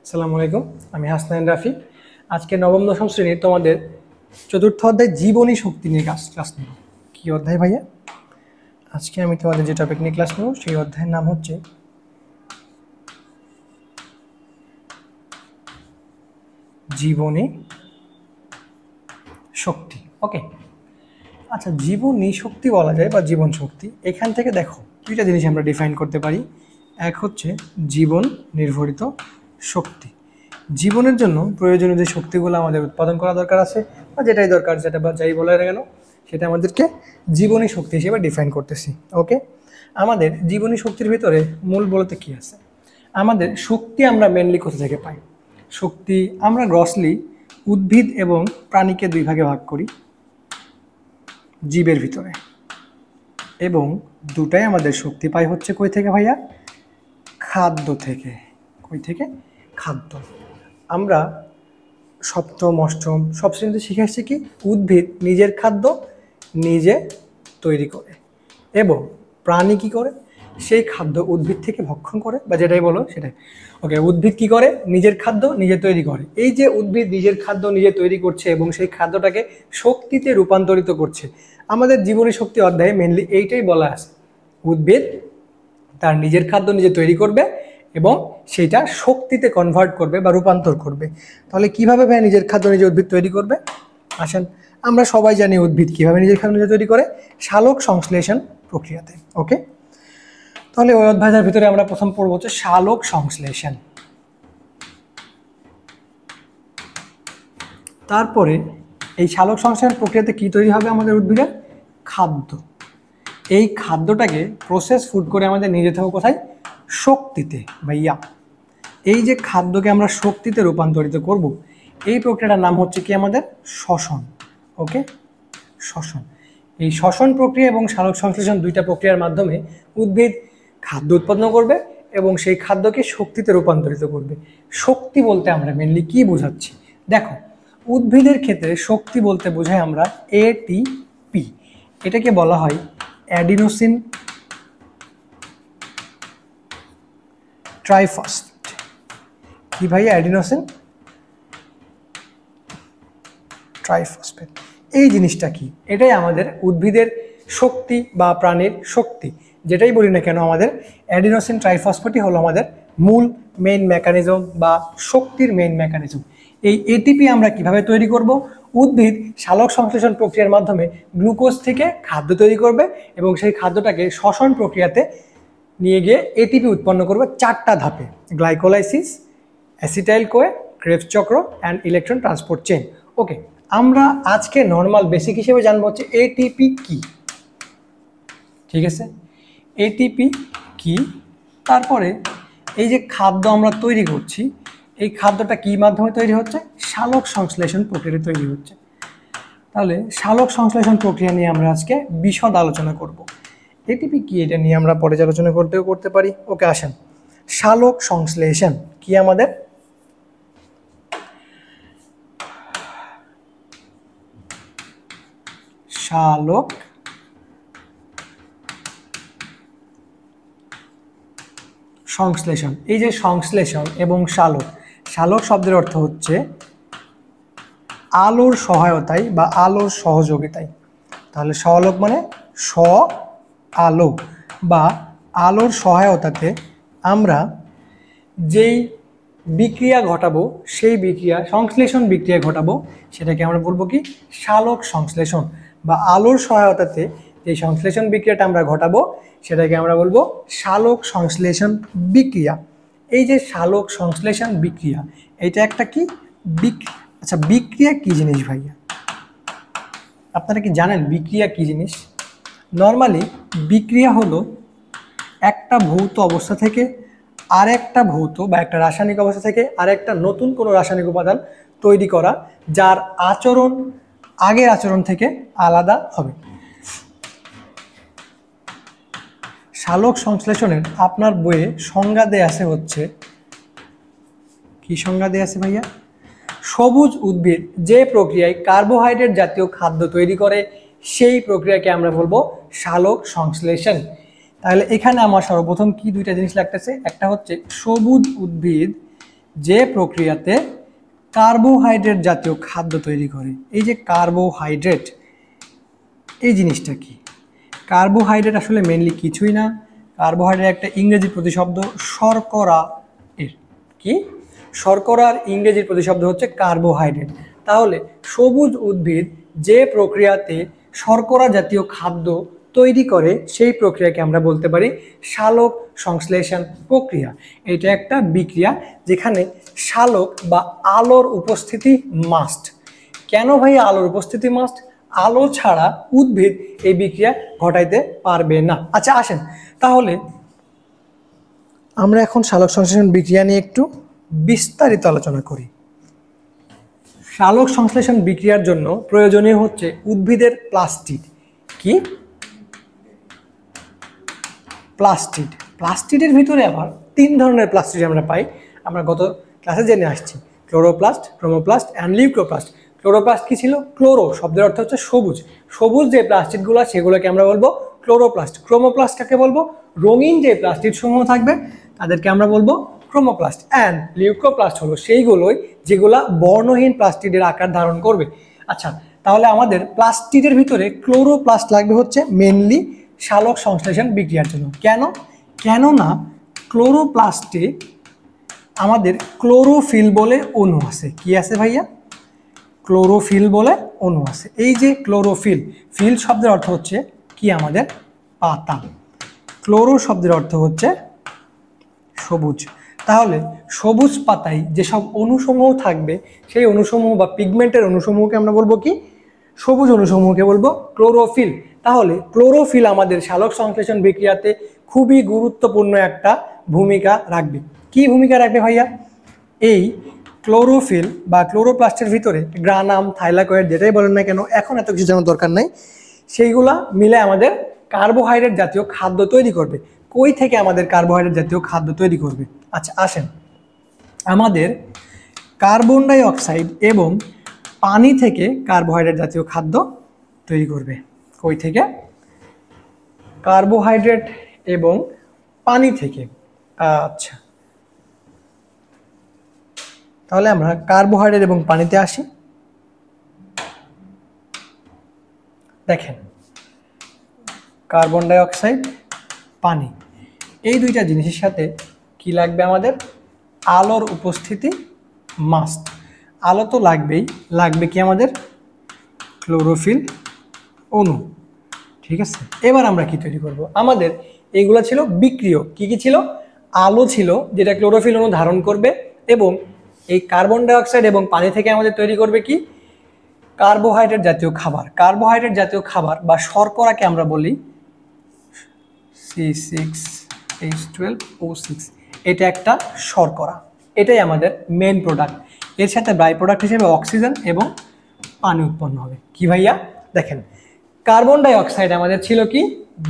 আসসালামু আলাইকুম, আমি হাসনাইন রাফি। আজকে নবম দশম শ্রেণীর তোমাদের চতুর্থ অধ্যায় জীবনী শক্তি নিয়ে ক্লাস নেব। কি অধ্যায় ভাইয়া? আজকে আমি তোমাদের যে টপিক নিয়ে ক্লাস নেব সেই অধ্যায়ের নাম হচ্ছে জীবনী শক্তি। ওকে, আচ্ছা, জীবনী শক্তি বলা যায় বা জীবন শক্তি। এখান থেকে দেখো দুইটা জিনিস আমরা ডিফাইন করতে পারি। এক হচ্ছে জীবন নির্ভরিত শক্তি। জীবনের জন্য প্রয়োজনীয় যে শক্তিগুলো আমাদের উৎপাদন করা দরকার আছে বা যেটাই দরকার, যেটা বা যাই বলে না কেন, সেটা আমাদেরকে জীবনী শক্তি হিসেবে ডিফাইন করতেছি। ওকে, আমাদের জীবনী শক্তির ভিতরে মূল বলতে কি আছে? আমাদের শক্তি আমরা মেনলি কোথা থেকে পাই? শক্তি আমরা গ্রসলি উদ্ভিদ এবং প্রাণীকে দুই ভাগে ভাগ করি জীবের ভিতরে, এবং দুটাই আমাদের শক্তি পাই হচ্ছে কই থেকে ভাইয়া? খাদ্য থেকে। কই থেকে? খাদ্য। আমরা সপ্তম অষ্টম সব শ্রেণীতে শিখে আসছি কি উদ্ভিদ নিজের খাদ্য নিজে তৈরি করে, এবং প্রাণী কি করে? সেই খাদ্য উদ্ভিদ থেকে ভক্ষণ করে বা যেটাই বলো সেটাই। ওকে, উদ্ভিদ কি করে? নিজের খাদ্য নিজে তৈরি করে। এই যে উদ্ভিদ নিজের খাদ্য নিজে তৈরি করছে এবং সেই খাদ্যটাকে শক্তিতে রূপান্তরিত করছে, আমাদের জীবনী শক্তি অধ্যায়ে মেনলি এইটাই বলা আছে। উদ্ভিদ তার নিজের খাদ্য নিজে তৈরি করবে এবং সেটা শক্তিতে কনভার্ট করবে বা রূপান্তর করবে। তাহলে কিভাবে ভাই নিজের খাদ্য নিজে উদ্ভিদ তৈরি করবে? আসেন, আমরা সবাই জানি উদ্ভিদ কিভাবে নিজের খাদ্য নিজে তৈরি করে, সালোক সংশ্লেষণ প্রক্রিয়াতে। ওকে, তাহলে ওই অধ্যায়ের ভিতরে আমরা প্রথম পড়ব হচ্ছে সালোক সংশ্লেষণ। তারপরে এই সালোক সংশ্লেষণ প্রক্রিয়াতে কি তৈরি হবে? আমাদের উদ্ভিদের খাদ্য। এই খাদ্যটাকে প্রসেস ফুড করে আমাদের নিয়ে যেতে হবে কোথায়? শক্তিতে ভাইয়া। এই যে খাদ্যকে আমরা শক্তিতে রূপান্তরিত করব, এই প্রক্রিয়াটার নাম হচ্ছে কি আমাদের শ্বসন। ওকে, শ্বসন। এই শ্বসন প্রক্রিয়া এবং সালোক সংশ্লেষণ দুইটা প্রক্রিয়ার মাধ্যমে উদ্ভিদ খাদ্য উৎপন্ন করবে এবং সেই খাদ্যকে শক্তিতে রূপান্তরিত করবে। শক্তি বলতে আমরা মেনলি কি বোঝাচ্ছি দেখো, উদ্ভিদের ক্ষেত্রে শক্তি বলতে বোঝাই আমরা এটিপি। এটাকে বলা হয় অ্যাডিনোসিন ট্রাইফসফেট। কি ভাইয়া? Adenosine triphosphate. এই জিনিসটা কি? এটাই আমাদের উদ্ভিদের শক্তি বা প্রাণীর শক্তি, যেটাই বলি না কেন, আমাদের অ্যাডিনোসিন ট্রাইফসফেটই হলো আমাদের মূল মেইন মেকানিজম বা শক্তির মেইন মেকানিজম। এই এটিপি আমরা কিভাবে তৈরি করব? উদ্ভিদ সালোক সংশ্লেষণ প্রক্রিয়ার মাধ্যমে গ্লুকোজ থেকে খাদ্য তৈরি করবে এবং সেই খাদ্যটাকে শ্বসন প্রক্রিয়াতে নিয়ে গিয়ে এটিপি উৎপন্ন করবে চারটা ধাপে: গ্লাইকোলাইসিস, অ্যাসিটাইল কোয়ে, ক্রেবস চক্র অ্যান্ড ইলেকট্রন ট্রান্সপোর্ট চেইন। ওকে, আমরা আজকে নর্মাল বেসিক হিসেবে জানবো হচ্ছে এটিপি কি। ঠিক আছে, এটিপি কি। তারপরে এই যে খাদ্য আমরা তৈরি করছি, এই খাদ্যটা কি মাধ্যমে তৈরি হচ্ছে? সালোক সংশ্লেষণ প্রক্রিয়া তৈরি হচ্ছে। তাহলে সালোক সংশ্লেষণ প্রক্রিয়া নিয়ে আমরা আজকে বিশদ আলোচনা করব। এটিপি কি এটা নিয়ে আমরা পর্যালোচনা করতে পারি। ওকে, আসেন, সালোক সংশ্লেষণ কি আমাদের? সালোক সংশ্লেষণ। এই যে সংশ্লেষণ এবং সালোক, সালোক শব্দের অর্থ হচ্ছে আলোর সহায়তায় বা আলোর সহযোগিতায়। তাহলে সালোক মানে স আলো বা আলোর সহায়তাতে আমরা যেই বিক্রিয়া ঘটাবো, সেই বিক্রিয়া সংশ্লেষণ বিক্রিয়া ঘটাবো, সেটাকে আমরা বলবো কি? সালোক সংশ্লেষণ। বা আলোর সহায়তাতে যে সংশ্লেষণ বিক্রিয়াটা আমরা ঘটাবো সেটাকে আমরা বলবো সালোক সংশ্লেষণ বিক্রিয়া। এই যে সালোক সংশ্লেষণ বিক্রিয়া, এটা একটা কি আচ্ছা, বিক্রিয়া কি জিনিস ভাইয়া? আপনারা কি জানেন বিক্রিয়া কি জিনিস? নর্মালি বিক্রিয়া হলো একটা ভৌত অবস্থা থেকে আরেকটা ভৌত বা একটা রাসায়নিক অবস্থা থেকে আরেকটা নতুন কোনো রাসায়নিক উপাদান তৈরি করা, যার আচরণ আগের আচরণ থেকে আলাদা হবে। সালোক সংশ্লেষণের আপনার বইয়ে সংজ্ঞা দেয়া আছে হচ্ছে, কি সংজ্ঞা দেয়া আছে ভাইয়া? সবুজ উদ্ভিদ যে প্রক্রিয়ায় কার্বোহাইড্রেট জাতীয় খাদ্য তৈরি করে সেই প্রক্রিয়াকে আমরা বলবো সালোক সংশ্লেষণ। তাহলে এখানে আমার সর্বপ্রথম কি দুইটা জিনিস লাগতেছে? একটা হচ্ছে সবুজ উদ্ভিদ যে প্রক্রিয়াতে কার্বোহাইড্রেট জাতীয় খাদ্য তৈরি করে। এই যে কার্বোহাইড্রেট, এই জিনিসটা কি? কার্বোহাইড্রেট আসলে মেনলি কিছুই না, কার্বোহাইড্রেট একটা ইংরেজি প্রতিশব্দ শর্করা। এর কি? শর্করার ইংরেজি প্রতিশব্দ হচ্ছে কার্বোহাইড্রেট। তাহলে সবুজ উদ্ভিদ যে প্রক্রিয়াতে শর্করা জাতীয় খাদ্য তৈরি করে সেই প্রক্রিয়াকে আমরা বলতে পারি সালোক সংশ্লেষণ প্রক্রিয়া। এটা একটা বিক্রিয়া যেখানে সালোক বা আলোর উপস্থিতি মাস্ট। কেন ভাই আলোর উপস্থিতি মাস্ট? আলো ছাড়া উদ্ভিদ এই বিক্রিয়া ঘটাইতে পারবে না। আচ্ছা আসেন তাহলে আমরা এখন সালোক সংশ্লেষণ বিক্রিয়া নিয়ে একটু বিস্তারিত আলোচনা করি। সালোক সংশ্লেষণ বিক্রিয়ার জন্য প্রয়োজনীয় হচ্ছে উদ্ভিদের প্লাস্টিড। কি? প্লাস্টিড। প্লাস্টিডের ভিতরে আবার 3 ধরনের প্লাস্টিড আমরা পাই, আমরা গত ক্লাসে জেনে আসছি। Chloroplast, chromoplast and leucoplast. Chloroplast কি ছিল? ক্লোরো শব্দের অর্থ হচ্ছে সবুজ। সবুজ যে প্লাস্টিডগুলো সেগুলোকে আমরা বলবো ক্লোরোপ্লাস্ট। ক্রোমোপ্লাস্ট কাকে বলবো? রঙিন যে প্লাস্টিড সমূহ থাকবে তাদেরকে আমরা বলবো ক্রোমোপ্লাস্ট। অ্যান্ড লিউকোপ্লাস্ট হলো সেইগুলোই যেগুলা বর্ণহীন প্লাস্টিডের আকার ধারণ করবে। আচ্ছা তাহলে আমাদের প্লাস্টিডের ভিতরে ক্লোরোপ্লাস্ট লাগবে হচ্ছে মেনলি সালোক সংশ্লেষণ বিক্রিয়ার জন্য। কেন? কেননা ক্লোরোপ্লাস্টে আমাদের ক্লোরোফিল বলে অণু আছে। কি আছে ভাইয়া? ক্লোরোফিল বলে অণু আছে। এই যে ক্লোরোফিল, ফিল শব্দের অর্থ হচ্ছে কি আমাদের? পাতা। ক্লোরো শব্দের অর্থ হচ্ছে সবুজ। তাহলে সবুজ পাতায় যেসব অণুসমূহ থাকবে সেই অণুসমূহ বা পিগমেন্টের অণুসমূহকে আমরা বলবো কি? সবুজ অণুসমূহকে বলবো ক্লোরোফিল। তাহলে ক্লোরোফিল আমাদের সালোক সংশ্লেষণ বিক্রিয়াতে খুবই গুরুত্বপূর্ণ একটা ভূমিকা রাখবে। কি ভূমিকা রাখবে ভাইয়া? এই ক্লোরোফিল বা ক্লোরোপ্লাস্টের ভিতরে গ্রানাম, থাইলাকয়েড যেটাই বলেন না কেন, এখন এত কিছু জানার দরকার নাই, সেইগুলা মিলে আমাদের কার্বোহাইড্রেট জাতীয় খাদ্য তৈরি করবে। কই থেকে আমাদের কার্বোহাইড্রেট জাতীয় খাদ্য তৈরি করবে? আচ্ছা আসেন, আমাদের কার্বন ডাই অক্সাইড এবং পানি থেকে কার্বোহাইড্রেট জাতীয় খাদ্য তৈরি করবে। কই থেকে? কার্বোহাইড্রেট এবং পানি থেকে। আচ্ছা তাহলে আমরা কার্বোহাইড্রেট এবং পানিতে আসি। দেখেন, কার্বন ডাই অক্সাইড, পানি, এই দুইটা জিনিসের সাথে কি লাগবে আমাদের? আলোর উপস্থিতি মাস্ট। আলো তো লাগবেই, লাগবে কি আমাদের? ক্লোরোফিল অণু। ঠিক আছে, এবার আমরা কি তৈরি করব? আমাদের এইগুলো ছিল বিক্রিয়ক। কি কি ছিল? আলো ছিল যেটা ক্লোরোফিল অণু ধারণ করবে, এবং এই কার্বন ডাই অক্সাইড এবং পানি থেকে আমাদের তৈরি করবে কি? কার্বোহাইড্রেট জাতীয় খাবার। কার্বোহাইড্রেট জাতীয় খাবার বা শর্করাকে আমরা বলি C6H12O6। এটা একটা শর্করা, এটাই আমাদের মেন প্রোডাক্ট। এর সাথে বাই প্রোডাক্ট হিসেবে অক্সিজেন এবং পানি উৎপন্ন হবে। কি ভাইয়া? দেখেন, কার্বন ডাই অক্সাইড আমাদের ছিল কি?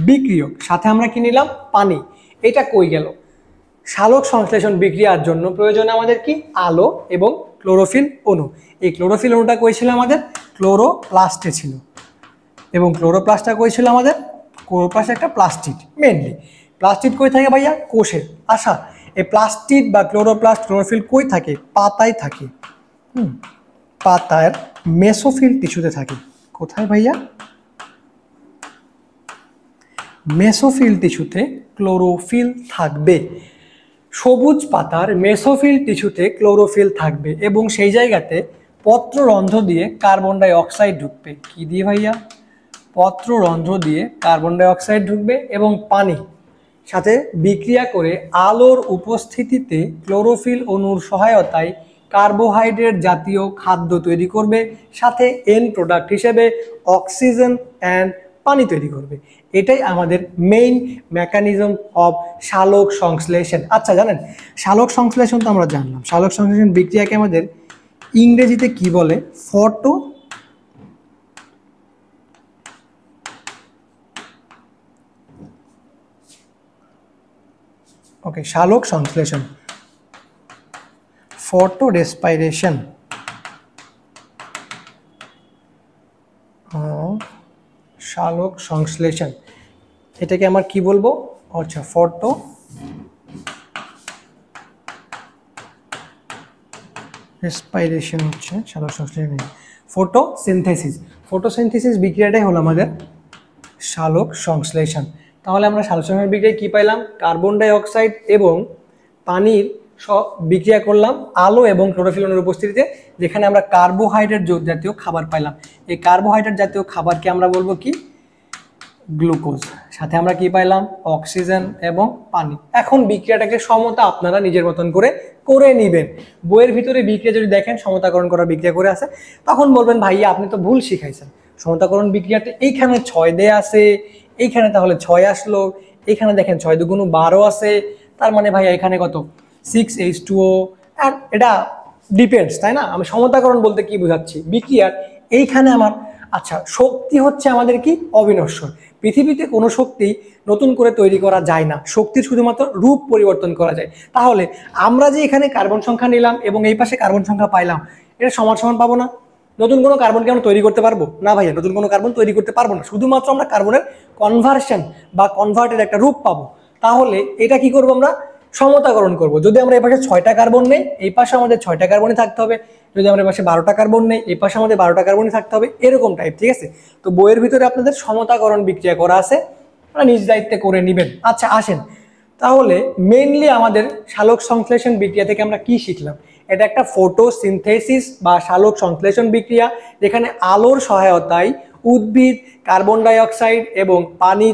বিক্রিয়ক। সাথে আমরা কি নিলাম? পানি। এটা কই গেল? সালোক সংশ্লেষণ বিক্রিয়ার জন্য প্রয়োজন আমাদের কি? আলো এবং ক্লোরোফিল অণু। এই ক্লোরোফিল অণুটা কই ছিল আমাদের? ক্লোরোপ্লাস্টে ছিল। এবং ক্লোরোপ্লাস্টটা কই ছিল আমাদের? ক্লোরোপ্লাস্ট একটা প্লাস্টিড। মেনলি প্লাস্টিড কই থাকে ভাইয়া? কোষে। আচ্ছা, এই প্লাস্টিড বা ক্লোরোপ্লাস্ট, ক্লোরোফিল কই থাকে? পাতায় থাকে। পাতার মেসোফিল টিস্যুতে থাকে। কোথায় ভাইয়া? মেসোফিল টিস্যুতে ক্লোরোফিল থাকবে। সবুজ পাতার মেসোফিল টিস্যুতে ক্লোরোফিল থাকবে, এবং সেই জায়গাতে পত্ররন্ধ্র দিয়ে কার্বন ডাই অক্সাইড ঢুকবে। কি দিয়ে ভাইয়া? পত্ররন্ধ্র দিয়ে কার্বন ডাই অক্সাইড ঢুকবে এবং পানি সাথে বিক্রিয়া করে আলোর উপস্থিতিতে ক্লোরোফিল অণুর সহায়তায় কার্বোহাইড্রেট জাতীয় খাদ্য তৈরি করবে, সাথে এন্ড প্রোডাক্ট হিসেবে অক্সিজেন অ্যান্ড পানি তৈরি করবে। এটাই আমাদের মেইন মেকানিজম অফ সালোক সংশ্লেষণ। আচ্ছা জানেন, সালোক সংশ্লেষণ তো আমরা জানলাম, সালোক সংশ্লেষণ বিক্রিয়াকে আমাদের ইংরেজিতে কি বলে? ফটো ওকে সালোক সংশ্লেষণ, ফটো রেসপাইরেশন। সালোক সংশ্লেষণ, এটাকে আমার কি বলবো? আচ্ছা, ফটো রেসপাইরেশন হচ্ছে সালোক সংশ্লেষণ। ফটোসিনথেসিস, ফটোসিনথেসিস বিক্রিয়াটাই হলো আমাদের সালোক সংশ্লেষণ। তাহলে আমরা সালোক সংশ্লেষণ বিক্রিয়ায় কি পাইলাম? কার্বন ডাই অক্সাইড এবং পানির বিক্রিয়া করলাম আলো এবং ক্লোরোফিল অণুর উপস্থিতিতে, যেখানে আমরা কার্বোহাইড্রেট জাতীয় খাবার পাইলাম। এই কার্বোহাইড্রেট জাতীয় খাবারকে আমরা বলবো কি? গ্লুকোজ। সাথে আমরা কি পাইলাম? অক্সিজেন এবং পানি। এখন বিক্রিয়াটাকে সমতা আপনারা নিজের মতন করে করে নেবেন। বইয়ের ভিতরে বিক্রিয়া যদি দেখেন সমতাকরণ করার বিক্রিয়া করে আছে, তখন বলবেন ভাইয়া আপনি তো ভুল শিখাইছেন, সমতাকরণ বিক্রিয়াতে এইখানে 6 দেয়া আছে, এইখানে তাহলে 6 আসলো, এইখানে দেখেন 6 দুগুণ 12 আছে, তার মানে ভাইয়া এখানে কত? 6H2O। আর এটা ডিপেন্ডস, তাই না? আমি সমতাকরণ বলতে কি বোঝাচ্ছি? বিক্রিয়ার এইখানে আমার আচ্ছা শক্তি হচ্ছে আমাদের কি? অবিনশ্বর। পৃথিবীতে কোনো শক্তি নতুন করে তৈরি করা যায় না, শক্তির শুধুমাত্র রূপ পরিবর্তন করা যায়। তাহলে আমরা যে এখানে কার্বন সংখ্যা নিলাম এবং এই পাশে কার্বন সংখ্যা পাইলাম, এটা সমান সমান পাবো না? নতুন কোনো কার্বনকে আমরা তৈরি করতে পারবো না ভাইয়া? নতুন কোনো কার্বন তৈরি করতে পারবো না, শুধুমাত্র আমরা কার্বনের কনভার্সন বা কনভার্টের একটা রূপ পাবো। তাহলে এটা কি করবো? আমরা সমতাকরণ করব। যদি আমরা এই পাশে 6টা কার্বন নেই, এই পাশে আমাদের 6টা কার্বনই থাকতে হবে। যদি আমরা এই পাশে 12টা কার্বন নেই, এই পাশে আমাদের 12টা কার্বনই থাকতে হবে, এরকম টাইপ। ঠিক আছে? তো বইয়ের ভিতরে আপনাদের সমতাকরণ বিক্রিয়া করা আছে, আপনারা নিজ দায়িত্বে করে নেবেন। আচ্ছা আসেন, তাহলে মেইনলি আমাদের সালোক সংশ্লেষণ বিক্রিয়া থেকে আমরা কি শিখলাম? এটা একটা ফটোসিনথেসিস বা সালোক সংশ্লেষণ বিক্রিয়া, যেখানে আলোর সহায়তায় উদ্ভিদ কার্বন ডাই অক্সাইড এবং পানি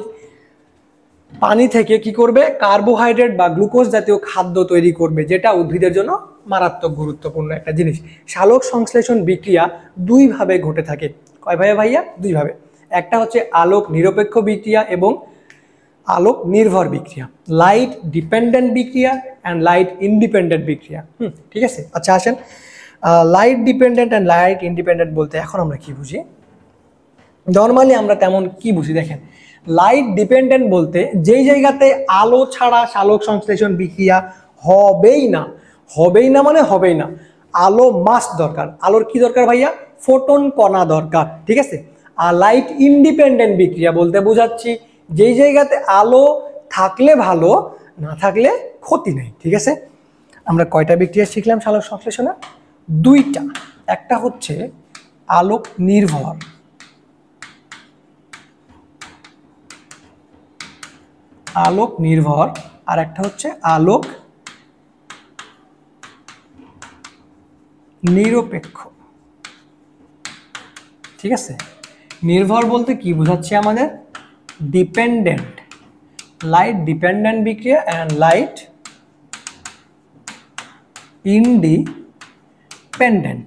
থেকে কি করবে? কার্বোহাইড্রেট বা গ্লুকোজ জাতীয় খাদ্য তৈরি করবে, যেটা উদ্ভিদের জন্য মারাত্মক গুরুত্বপূর্ণ একটা জিনিস। সালোক সংশ্লেষণ বিক্রিয়া দুইভাবে ঘটে থাকে। কয় ভাবে ভাইয়া? দুইভাবে। একটা হচ্ছে আলোক নিরপেক্ষ বিক্রিয়া এবং আলোক নির্ভর বিক্রিয়া, লাইট ডিপেন্ডেন্ট বিক্রিয়া অ্যান্ড লাইট ইন্ডিপেন্ডেন্ট বিক্রিয়া। ঠিক আছে? আচ্ছা আসেন, light dependent and light independent বলতে এখন আমরা কি বুঝি? নর্মালি আমরা তেমন কি বুঝি দেখেন, লাইট ডিপেন্ডেন্ট বলতে যেই জায়গাতে আলো ছাড়া সালোক সংশ্লেষণ বিক্রিয়া হবেই না, হবেই না মানে হবেই না, আলো মাস্ট দরকার। আলোর কি দরকার ভাইয়া? ফোটন কণা দরকার। ঠিক আছে? আর লাইট ইন্ডিপেন্ডেন্ট বিক্রিয়া বলতে বোঝাচ্ছি যেই জায়গাতে আলো থাকলে ভালো, না থাকলে ক্ষতি নেই। ঠিক আছে? আমরা কয়টা বিক্রিয়া শিখলাম সালোক সংশ্লেষণে? দুইটা। একটা হচ্ছে আলোক নির্ভর, আলোক নির্ভর, আর একটা হচ্ছে আলোক নিরপেক্ষ। ঠিক আছে? নির্ভর বলতে কি বোঝাচ্ছে আমাদের? ডিপেন্ডেন্ট, লাইট ডিপেন্ডেন্ট বিক্রিয়া অ্যান্ড লাইট ইন্ডিপেন্ডেন্ট।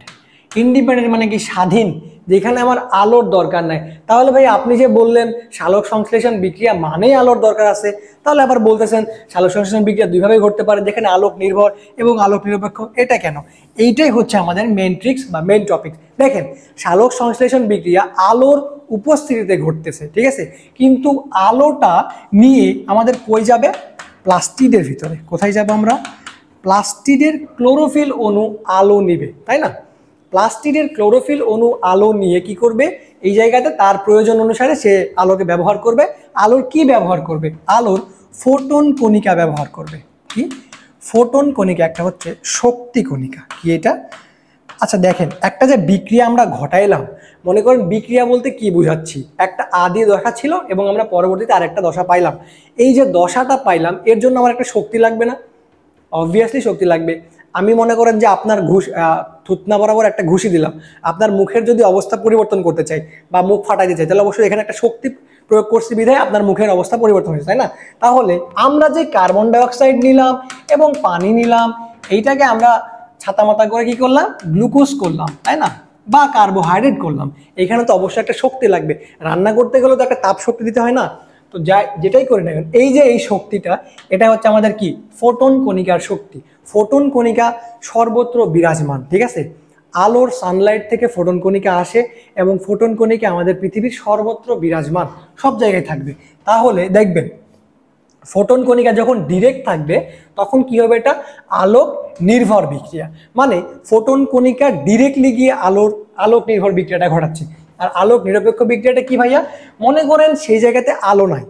ইন্ডিপেন্ডেন্ট মানে কি? স্বাধীন, যেখানে আমার আলোর দরকার নাই। তাহলে ভাই আপনি যে বললেন সালোক সংশ্লেষণ বিক্রিয়া মানেই আলোর দরকার আছে, তাহলে আবার বলতেছেন সালোক সংশ্লেষণ বিক্রিয়া দুইভাবে ঘটতে পারে, যেখানে আলোক নির্ভর এবং আলোক নিরপেক্ষ। এটা কেন? এইটাই হচ্ছে আমাদের মেইন ট্রিক্স বা মেইন টপিক। দেখেন, সালোক সংশ্লেষণ বিক্রিয়া আলোর উপস্থিতিতে ঘটতেছে। ঠিক আছে? কিন্তু আলোটা নিয়ে আমাদের কই যাবে? প্লাস্টিডের ভিতরে। কোথায় যাব আমরা? প্লাস্টিডের ক্লোরোফিল অণু আলো নিবে, তাই না? প্লাস্টিডের ক্লোরোফিল অণু আলো নিয়ে কি করবে? এই জায়গাতে তার প্রয়োজন অনুসারে সে আলোকে ব্যবহার করবে। আলোর কি ব্যবহার করবে? আলোর ফোটন কণিকা ব্যবহার করবে। কি ফোটন কণিকা? একটা হচ্ছে শক্তি কণিকা। কি এটা? আচ্ছা দেখেন, একটা যে বিক্রিয়া আমরা ঘটাইলাম, মনে করেন বিক্রিয়া বলতে কি বুঝাচ্ছি? একটা আদি দশা ছিল এবং আমরা পরবর্তীতে আরেকটা দশা পাইলাম। এই যে দশাটা পাইলাম, এর জন্য আমার একটা শক্তি লাগবে না? অবভিয়াসলি শক্তি লাগবে। আমি মনে করেন যে আপনার থুতনা বরাবর একটা ঘুষি দিলাম, আপনার মুখের যদি অবস্থা পরিবর্তন করতে চাই বা মুখ ফাটাইতে চাই, তাহলে অবশ্যই এখানে একটা শক্তি প্রয়োগ করছি বিধায় আপনার মুখের অবস্থা পরিবর্তন হয়েছে, তাই না? তাহলে আমরা যে কার্বন ডাইঅক্সাইড নিলাম এবং পানি নিলাম, এইটাকে আমরা ছাতামাতা করে কি করলাম? গ্লুকোজ করলাম, তাই না? বা কার্বোহাইড্রেট করলাম। এখানে তো অবশ্যই একটা শক্তি লাগবে। রান্না করতে গেলে তো একটা তাপ শক্তি দিতে হয় না? তো যেটাই করে নেবেন, এই যে এই শক্তিটা, এটা হচ্ছে আমাদের কি? ফোটন কণিকার শক্তি। ফোটন কণিকা সর্বত্র বিরাজমান। ঠিক আছে? আলোর সানলাইট থেকে ফোটন কণিকা আসে এবং ফোটন কণিকা আমাদের পৃথিবীর সর্বত্র বিরাজমান, সব জায়গায় থাকবে। তাহলে দেখবেন ফোটন কণিকা যখন ডিরেক্ট থাকবে তখন কি হবে? এটা আলোক নির্ভর বিক্রিয়া। মানে ফোটন কণিকা ডিরেক্টলি গিয়ে আলোক নির্ভর বিক্রিয়াটা ঘটাচ্ছে। আর আলোক নিরপেক্ষ বিক্রিয়াটা কি ভাইয়া? মনে করেন সেই জায়গাতে আলো নাই,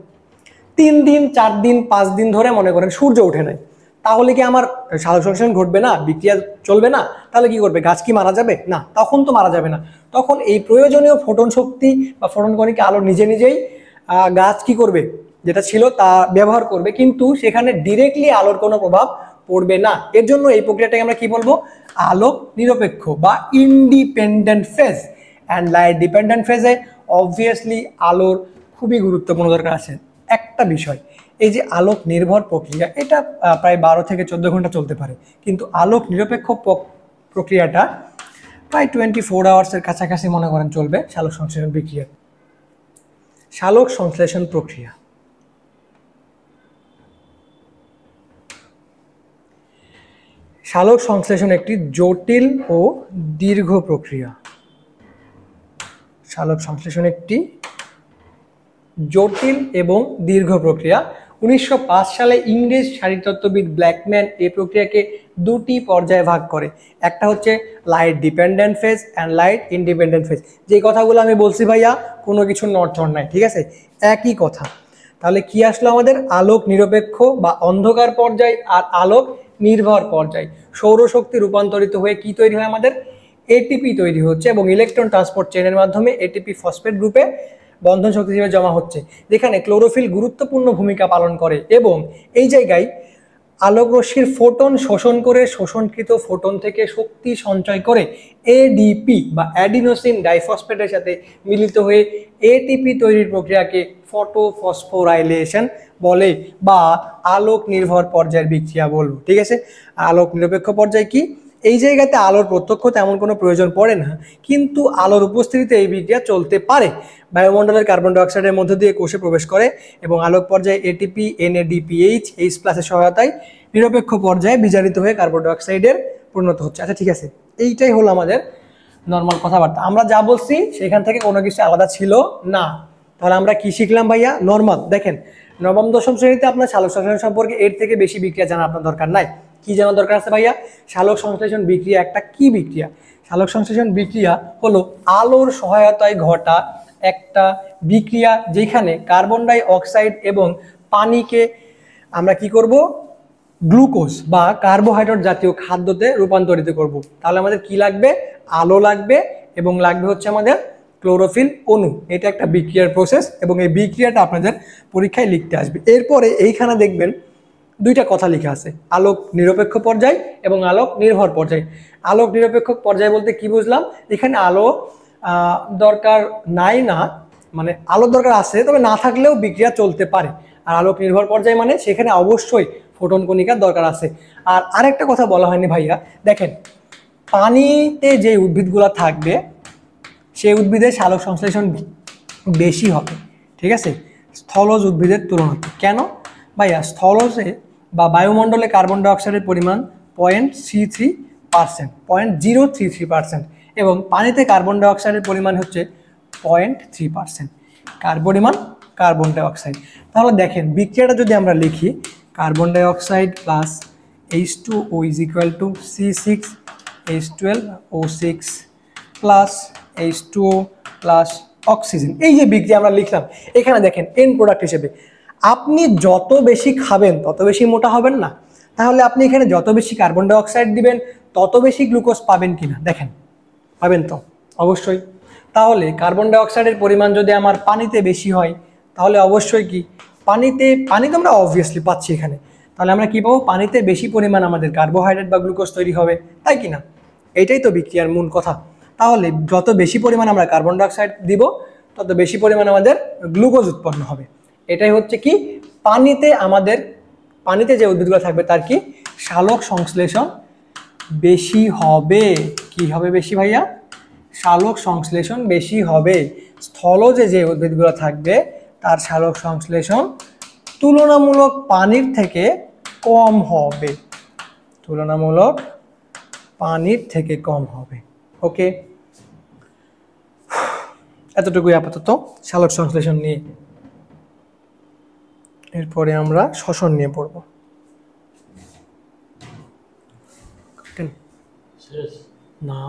3 দিন 4 দিন 5 দিন ধরে মনে করেন সূর্য ওঠে নাই, তাহলে কি আমার সালোক সংশ্লেষণ ঘটবে না, বিক্রিয়া চলবে না? তাহলে কি করবে, গাছ কি মারা যাবে? না, তখন তো মারা যাবে না। তখন এই প্রয়োজনীয় ফোটন শক্তি বা ফোটন কণিকা আলো নিজে নিজেই গাছ কি করবে, যেটা ছিল তা ব্যবহার করবে, কিন্তু সেখানে ডিরেক্টলি আলোর কোনো প্রভাব পড়বে না। এর জন্য এই প্রক্রিয়াটাকে আমরা কি বলবো, আলোক নিরপেক্ষ বা independent phase. And light dependent ফেজে অবভিয়াসলি আলোর খুবই গুরুত্বপূর্ণ দরকার আছে। একটা বিষয়, এই যে আলোক নির্ভর প্রক্রিয়া, এটা প্রায় 12 থেকে 14 ঘন্টা চলতে পারে, কিন্তু আলোক নিরপেক্ষ প্রক্রিয়াটা প্রায় 24 আওয়ার্সের কাছাকাছি মনে করেন চলবে সালোক সংশ্লেষণ বিক্রিয়া। সালোক সংশ্লেষণ প্রক্রিয়া সালোক সংশ্লেষণ একটি জটিল ও দীর্ঘ প্রক্রিয়া। সালোক সংশ্লেষণ একটি জটিল এবং দীর্ঘ প্রক্রিয়া। 1905 সালে ইংরেজ শারীরতত্ত্ববিদ ব্ল্যাকম্যান এই প্রক্রিয়াকে দুটি পর্যায়ে ভাগ করে। একটা হচ্ছে light dependent phase and light independent phase. যে কথাগুলো আমি বলছি ভাইয়া, কোনো কিছু নড়চড় নাই, ঠিক আছে, একই কথা। তাহলে কি আসলো আমাদের, আলোক নিরপেক্ষ বা অন্ধকার পর্যায় আর আলোক নির্ভর পর্যায়। সৌরশক্তি রূপান্তরিত হয়ে কি তৈরি হয়, আমাদের এটিপি তৈরি হচ্ছে, এবং ইলেকট্রন ট্রান্সপোর্ট চেনের মাধ্যমে এটিপি ফসফেট গ্রুপে বন্ধন শক্তি হিসেবে জমা হচ্ছে, যেখানে ক্লোরোফিল গুরুত্বপূর্ণ ভূমিকা পালন করে। এবং এই জায়গায় আলোক রশ্মির ফোটন শোষণ করে শোষণকৃত ফোটন থেকে শক্তি সঞ্চয় করে এডিপি বা অ্যাডিনোসিন ডাইফসফেটের সাথে মিলিত হয়ে এটিপি তৈরির প্রক্রিয়াকে ফটোফসফোরাইলেশন বলে বা আলোক নির্ভর পর্যায়ের বিক্রিয়া বলবো, ঠিক আছে। আলোক নিরপেক্ষ পর্যায় কি, এই জায়গাতে আলোর প্রত্যক্ষ তেমন কোনো প্রয়োজন পড়ে না, কিন্তু আলোর উপস্থিতিতে এই বিক্রিয়া চলতে পারে। বায়ুমণ্ডলের কার্বন ডাইঅক্সাইডের মধ্য দিয়ে কোষে প্রবেশ করে এবং আলোক পর্যায়ে এটিপি এনএডিপিএইচ H+ সহায়তায় নিরপেক্ষ পর্যায়ে বিজারিত হয়ে কার্বন ডাইঅক্সাইডের পরিণত হচ্ছে। আচ্ছা ঠিক আছে, এইটাই হলো আমাদের নর্মাল কথাবার্তা। আমরা যা বলছি সেখান থেকে কোনো কিছু আলাদা ছিল না। তাহলে আমরা কি শিখলাম ভাইয়া, নর্মাল। দেখেন, নবম দশম শ্রেণীতে আপনার সালোক সংশ্লেষণ সম্পর্কে এর থেকে বেশি বিক্রিয়া জানা আপনার দরকার নাই। কি জানা দরকার আছে ভাইয়া, সালোক সংশ্লেষণ বিক্রিয়া একটা কি বিক্রিয়া। সালোক সংশ্লেষণ বিক্রিয়া হলো আলোর সহায়তায় ঘটা একটা বিক্রিয়া, যেখানে কার্বন ডাই অক্সাইড এবং পানিকে আমরা কি করব, গ্লুকোজ বা কার্বোহাইড্রেট জাতীয় খাদ্যতে রূপান্তরিত করব। তাহলে আমাদের কি লাগবে, আলো লাগবে, এবং লাগবে হচ্ছে আমাদের ক্লোরোফিল অণু। এটা একটা বিক্রিয়ার প্রসেস, এবং এই বিক্রিয়াটা আপনাদের পরীক্ষায় লিখতে আসবে। এরপরে এইখানে দেখবেন দুইটা কথা লেখা আছে, আলোক নিরপেক্ষ পর্যায় এবং আলোক নির্ভর পর্যায়। আলোক নিরপেক্ষ পর্যায় বলতে কি বুঝলাম, এখানে আলো দরকার নাই না, মানে আলোর দরকার আছে তবে না থাকলেও বিক্রিয়া চলতে পারে। আর আলোক নির্ভর পর্যায় মানে সেখানে অবশ্যই ফোটন কণিকার দরকার আছে। আর আরেকটা কথা বলা হয়নি ভাইয়া, দেখেন পানিতে যে উদ্ভিদগুলো থাকবে সেই উদ্ভিদের সালোক সংশ্লেষণ বেশি হবে, ঠিক আছে, স্থলজ উদ্ভিদের তুলনায়। কেন ভাইয়া, স্থলজে বা বায়ুমণ্ডলে কার্বন ডাইঅক্সাইডের পরিমাণ 0.33%, 0.033%, এবং পানিতে কার্বন ডাইঅক্সাইডের পরিমাণ হচ্ছে 0.3%। কার পরিমাণ, কার্বন ডাইঅক্সাইড। তাহলে দেখেন বিক্রিয়াটা যদি আমরা লিখি, carbon dioxide plus H2O is equal to C6H12O6 plus H2O plus oxygen. এই যে বিক্রিয়া আমরা লিখলাম, এখানে দেখেন এন্ড প্রোডাক্ট হিসেবে আপনি যত বেশি খাবেন তত বেশি মোটা হবেন না। তাহলে আপনি এখানে যত বেশি কার্বন ডাইঅক্সাইড দিবেন তত বেশি গ্লুকোজ পাবেন কিনা, দেখেন পাবেন তো অবশ্যই। তাহলে কার্বন ডাইঅক্সাইডের পরিমাণ যদি আমার পানিতে বেশি হয়, তাহলে অবশ্যই কি পানি তো আমরা অবভিয়াসলি পাচ্ছি এখানে, তাহলে আমরা কি পাবো, পানিতে বেশি পরিমাণ আমাদের কার্বোহাইড্রেট বা গ্লুকোজ তৈরি হবে, তাই কি না? এইটাই তো বিক্রিয়ার মূল কথা। তাহলে যত বেশি পরিমাণ আমরা কার্বন ডাইঅক্সাইড দিব তত বেশি পরিমাণ আমাদের গ্লুকোজ উৎপন্ন হবে। এটাই হচ্ছে কি পানিতে যে উদ্ভিদগুলো থাকবে তার কি সালোক সংশ্লেষণ বেশি হবে। কি হবে বেশি ভাইয়া, সালোক সংশ্লেষণ বেশি হবে। স্থলজে যে উদ্ভিদগুলো থাকবে তার সালোক সংশ্লেষণ তুলনামূলক পানির থেকে কম হবে, তুলনামূলক পানির থেকে কম হবে। ওকে, এতটুকুই আপাতত সালোক সংশ্লেষণ নিয়ে। এরপরে আমরা শ্বসন নিয়ে পড়ব। না